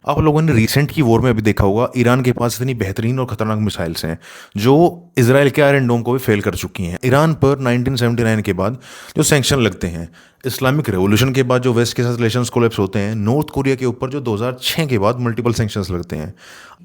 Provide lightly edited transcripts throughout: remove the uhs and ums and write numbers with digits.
आप लोगों ने रिसेंट की वॉर में अभी देखा होगा, ईरान के पास इतनी बेहतरीन और खतरनाक मिसाइल्स हैं जो इसराइल के आयरन डोम को भी फेल कर चुकी हैं। ईरान पर 1979 के बाद जो सैंक्शन लगते हैं, इस्लामिक रेवोल्यूशन के बाद जो वेस्ट के साथ रिलेशंस कोलैप्स होते हैं, नॉर्थ कोरिया के ऊपर जो 2006 के बाद मल्टीपल सैंक्शंस लगते हैं,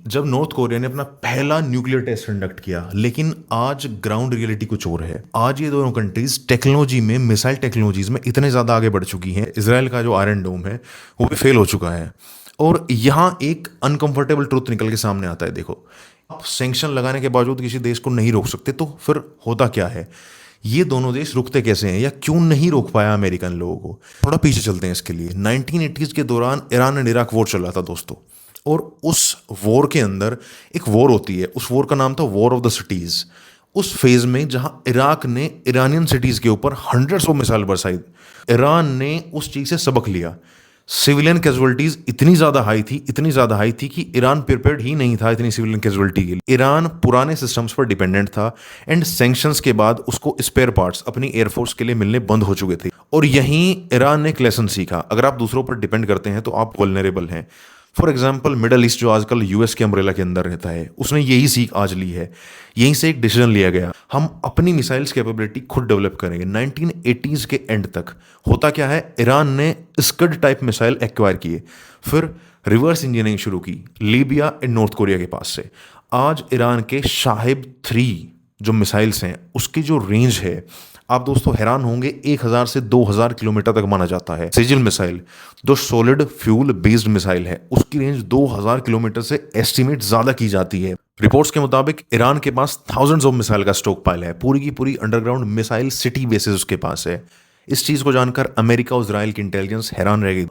जब नॉर्थ कोरिया ने अपना पहला न्यूक्लियर टेस्ट कंडक्ट किया। लेकिन आज ग्राउंड रियलिटी कुछ और है। आज ये दोनों कंट्रीज टेक्नोलॉजी में, मिसाइल टेक्नोलॉजीज में इतने ज़्यादा आगे बढ़ चुकी हैं। इसराइल का जो आयरन डोम है वो भी फेल हो चुका है। और यहाँ एक अनकंफर्टेबल ट्रुथ निकल के सामने आता है। देखो, आप सैंक्शन लगाने के बावजूद किसी देश को नहीं रोक सकते, तो फिर होता क्या है? ये दोनों देश रुकते कैसे हैं, या क्यों नहीं रोक पाया अमेरिकन लोगों को? थोड़ा पीछे चलते हैं इसके लिए। 1980s के दौरान ईरान एंड इराक वॉर चल रहा था दोस्तों। और उस वॉर के अंदर एक वॉर होती है, उस वॉर का नाम था वॉर ऑफ द सिटीज। उस फेज में जहां इराक ने ईरानियन सिटीज के ऊपर हंड्रेड्स ऑफ मिसाइल बरसाई, ईरान ने उस चीज से सबक लिया। सिविलियन कैजुअलिटीज इतनी ज्यादा हाई थी, इतनी ज्यादा हाई थी कि ईरान प्रिपेयर्ड ही नहीं था इतनी सिविलियन कैजुअलिटी के लिए। ईरान पुराने सिस्टम्स पर डिपेंडेंट था एंड सैंक्शंस के बाद उसको स्पेयर पार्ट्स अपनी एयरफोर्स के लिए मिलने बंद हो चुके थे। और यहीं ईरान ने एक लेसन सीखा, अगर आप दूसरों पर डिपेंड करते हैं तो आप वल्नरेबल हैं। फॉर एग्जाम्पल, मिडल ईस्ट जो आजकल यूएस के अम्ब्रेला के अंदर रहता है, उसने यही सीख आज ली है। यहीं से एक डिसीजन लिया गया, हम अपनी मिसाइल्स कैपेबिलिटी खुद डेवलप करेंगे। 1980s के एंड तक होता क्या है, ईरान ने स्कड टाइप मिसाइल एक्वायर किए, फिर रिवर्स इंजीनियरिंग शुरू की लीबिया एंड नॉर्थ कोरिया के पास से। आज ईरान के शाहिब 3 जो मिसाइल्स हैं, उसकी जो रेंज है, आप दोस्तों हैरान होंगे, 1000 से 2000 किलोमीटर तक माना जाता है। सिजिल मिसाइल जो सॉलिड फ्यूल बेस्ड मिसाइल है, उसकी रेंज 2000 किलोमीटर से एस्टिमेट ज्यादा की जाती है। रिपोर्ट्स के मुताबिक ईरान के पास थाउजेंड्स ऑफ मिसाइल का स्टॉक पाइल है, पूरी की पूरी अंडरग्राउंड मिसाइल सिटी बेसिस उसके पास है। इस चीज को जानकर अमेरिका और इजराइल की इंटेलिजेंस हैरान रह गई।